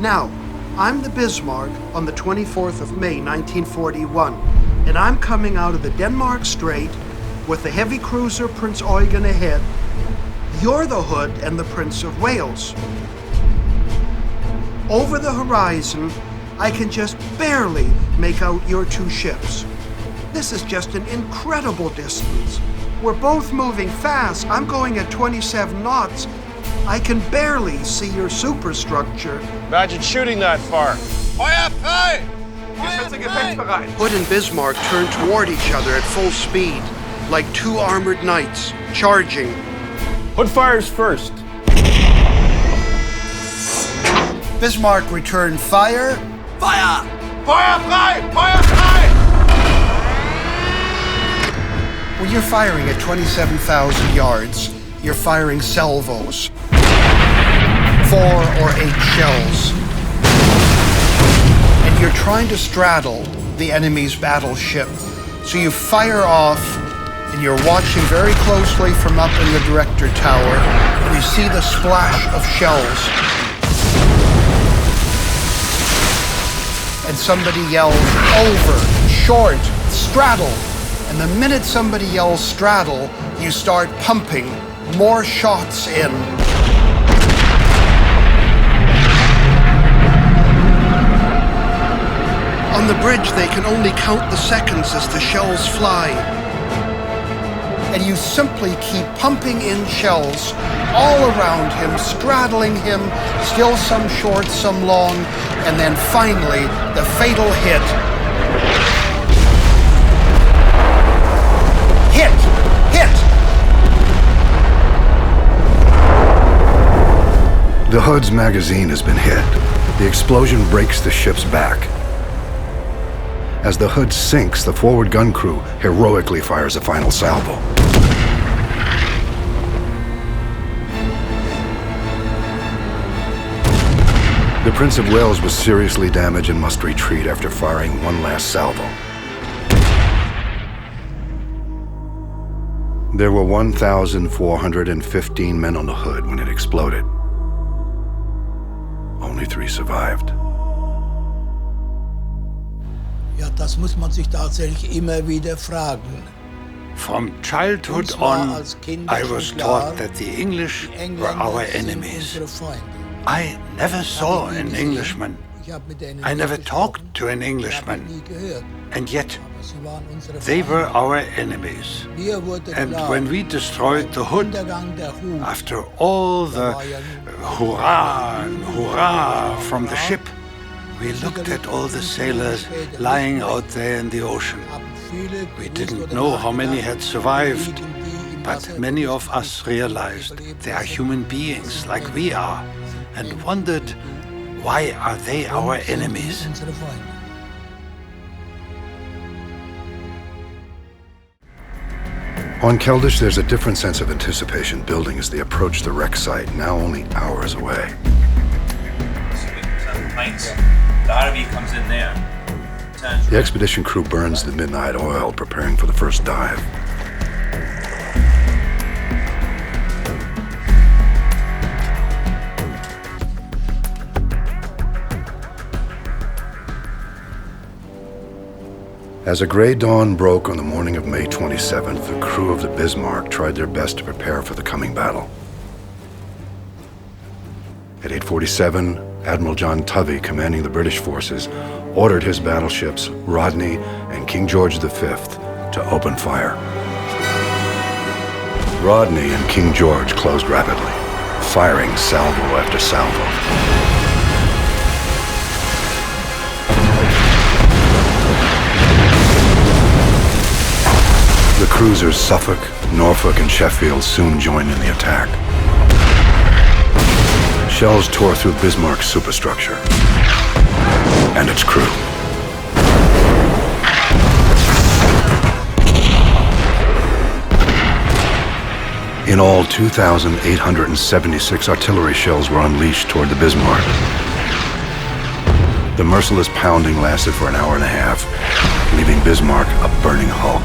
Now, I'm the Bismarck on the 24th of May, 1941, and I'm coming out of the Denmark Strait with the heavy cruiser Prince Eugen ahead. You're the Hood and the Prince of Wales. Over the horizon, I can just barely make out your two ships. This is just an incredible distance. We're both moving fast. I'm going at 27 knots. I can barely see your superstructure. Imagine shooting that far. Feuer frei! Hood and Bismarck turn toward each other at full speed, like two armored knights, charging. Hood fires first. Bismarck returned fire. Feuer! Feuer frei! Feuer frei! When you're firing at 27,000 yards, you're firing salvos. 4 or 8 shells. And you're trying to straddle the enemy's battleship. So you fire off, and you're watching very closely from up in the director tower, and you see the splash of shells. And somebody yells, over, short, straddle. And the minute somebody yells straddle, you start pumping more shots in. On the bridge, they can only count the seconds as the shells fly. And you simply keep pumping in shells all around him, straddling him, still some short, some long, and then finally, the fatal hit. Hit! Hit! The Hood's magazine has been hit. The explosion breaks the ship's back. As the Hood sinks, the forward gun crew heroically fires a final salvo. The Prince of Wales was seriously damaged and must retreat after firing one last salvo. There were 1,415 men on the Hood when it exploded. Only 3 survived. Ja, das muss man sich tatsächlich immer wieder fragen. From childhood on, I was taught that the English were our enemies. I never saw an Englishman. I never talked to an Englishman. And yet, they were our enemies. And when we destroyed the Hood, after all the hurrah and hurrah from the ship, we looked at all the sailors lying out there in the ocean. We didn't know how many had survived, but many of us realized they are human beings like we are, and wondered, why are they our enemies? On Keldysh, there's a different sense of anticipation building as they approach the wreck site, now only hours away. The Harvey comes in there. The expedition crew burns the midnight oil, preparing for the first dive. As a gray dawn broke on the morning of May 27th, the crew of the Bismarck tried their best to prepare for the coming battle. At 8:47, Admiral John Tovey, commanding the British forces, ordered his battleships, Rodney and King George V, to open fire. Rodney and King George closed rapidly, firing salvo after salvo. The cruisers Suffolk, Norfolk, and Sheffield soon joined in the attack. Shells tore through Bismarck's superstructure and its crew. In all, 2,876 artillery shells were unleashed toward the Bismarck. The merciless pounding lasted for an hour and a half, leaving Bismarck a burning hulk.